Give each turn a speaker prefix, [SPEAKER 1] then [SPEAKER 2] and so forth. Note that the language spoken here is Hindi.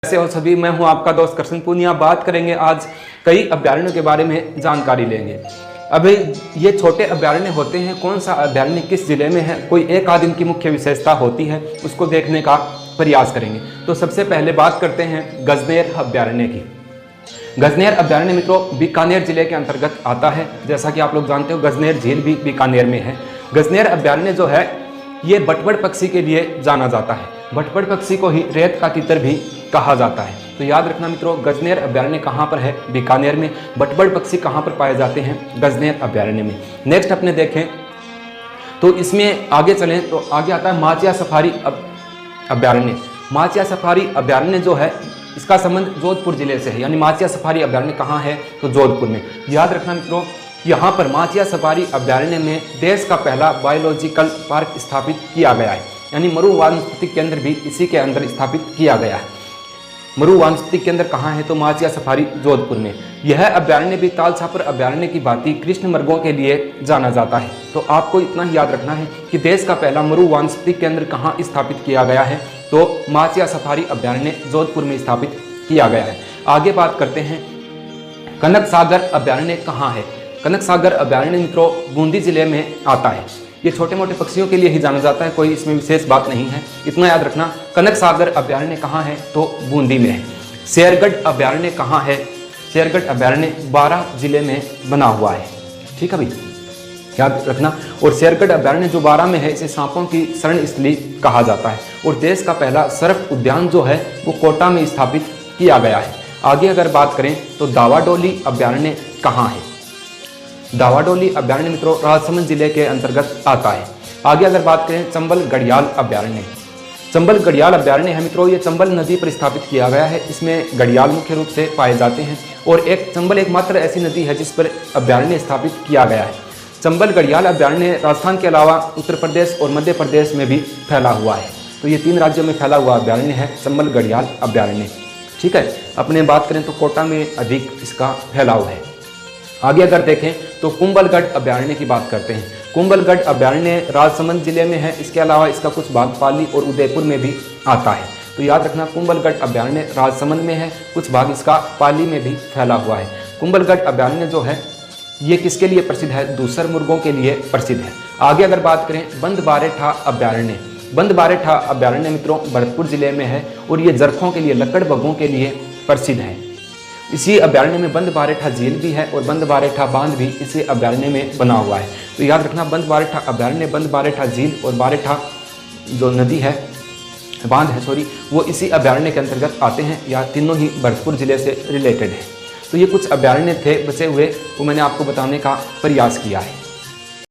[SPEAKER 1] कैसे हो सभी, मैं हूं आपका दोस्त कृष्ण पूनिया। बात करेंगे आज कई अभयारण्यों के बारे में जानकारी लेंगे। अभी ये छोटे अभयारण्य होते हैं, कौन सा अभयारण्य किस जिले में है, कोई एक आदि इनकी मुख्य विशेषता होती है, उसको देखने का प्रयास करेंगे। तो सबसे पहले बात करते हैं गजनेर अभयारण्य की। गजनेर अभयारण्य मित्रों बीकानेर जिले के अंतर्गत आता है। जैसा कि आप लोग जानते हो गजनेर झील भी बीकानेर में है। गजनेर अभयारण्य जो है ये बटबड़ पक्षी के लिए जाना जाता है। बटबड़ पक्षी को ही रेत का तितर भी कहा जाता है। तो याद रखना मित्रों, गजनेर अभयारण्य कहाँ पर है? बीकानेर में। बटबड़ पक्षी कहाँ पर पाए जाते हैं? गजनेर अभयारण्य में। नेक्स्ट अपने देखें तो इसमें आगे चलें तो आगे आता है माचिया सफारी अभयारण्य। माचिया सफारी अभयारण्य जो है इसका संबंध जोधपुर जिले से है, यानी माचिया सफारी अभयारण्य कहाँ है? तो जोधपुर में। याद रखना मित्रों, यहाँ पर माचिया सफारी अभयारण्य में देश का पहला बायोलॉजिकल पार्क स्थापित किया गया है, यानी मरु वानस्पतिक केंद्र भी इसी के अंदर स्थापित किया गया है। मरु वानस्पतिक केंद्र कहाँ है? तो माचिया सफारी जोधपुर में। यह अभयारण्य भी तालछापर अभयारण्य की भांति कृष्ण मृगों के लिए जाना जाता है। तो आपको इतना ही याद रखना है कि देश का पहला मरु वानस्पतिक केंद्र कहाँ स्थापित किया गया है? तो माचिया सफारी अभयारण्य जोधपुर में स्थापित किया गया है। आगे बात करते हैं कनक सागर अभयारण्य कहाँ है? कनक सागर अभयारण्य मित्रों बूंदी जिले में आता है। ये छोटे मोटे पक्षियों के लिए ही जाना जाता है, कोई इसमें विशेष बात नहीं है, इतना याद रखना। कनक सागर अभयारण्य कहाँ है? तो बूंदी में है। शेरगढ़ अभयारण्य कहाँ है? शेरगढ़ अभयारण्य बारां जिले में बना हुआ है। ठीक है भाई, याद रखना। और शेरगढ़ अभयारण्य जो बारां में है इसे सांपों की शरण स्थली कहा जाता है। और देश का पहला सर्प उद्यान जो है वो कोटा में स्थापित किया गया है। आगे अगर बात करें तो दावाडोली अभयारण्य कहाँ है? दावाडोली अभयारण्य मित्रों राजसमंद जिले के अंतर्गत आता है। आगे अगर बात करें चंबल गढ़ियाल अभयारण्य। चंबल गढ़ियाल अभयारण्य है मित्रों, ये चंबल नदी पर स्थापित किया गया है। इसमें घड़ियाल मुख्य रूप से पाए जाते हैं और चंबल एकमात्र ऐसी नदी है जिस पर अभयारण्य स्थापित किया गया है। चंबल गढ़ियाल अभयारण्य राजस्थान के अलावा उत्तर प्रदेश और मध्य प्रदेश में भी फैला हुआ है। तो ये 3 राज्यों में फैला हुआ अभयारण्य है चंबल गढ़ियाल अभयारण्य। ठीक है, अपने बात करें तो कोटा में अधिक इसका फैलाव है। आगे अगर देखें तो कुंभलगढ़ अभयारण्य की बात करते हैं। कुंभलगढ़ अभयारण्य राजसमंद जिले में है। इसके अलावा इसका कुछ भाग पाली और उदयपुर में भी आता है। तो याद रखना कुंभलगढ़ अभयारण्य राजसमंद में है, कुछ भाग इसका पाली में भी फैला हुआ है। कुंभलगढ़ अभयारण्य जो है ये किसके लिए प्रसिद्ध है? दूसर मुर्गों के लिए प्रसिद्ध है। आगे अगर बात करें बंदबारेठा अभयारण्य। बंदबारेठा अभयारण्य मित्रों भरतपुर जिले में है और ये जरखों के लिए, लकड़बग्घों के लिए प्रसिद्ध है। इसी अभयारण्य में बंदबारेठा झील भी है और बंदबारेठा बांध भी इसी अभयारण्य में बना हुआ है। तो याद रखना बंदबारेठा अभयारण्य, बंदबारेठा झील और बारेठा जो नदी है, बांध है सॉरी, वो इसी अभयारण्य के अंतर्गत आते हैं। या तीनों ही भरतपुर जिले से रिलेटेड है। तो ये कुछ अभयारण्य थे बचे हुए, वो मैंने आपको बताने का प्रयास किया है।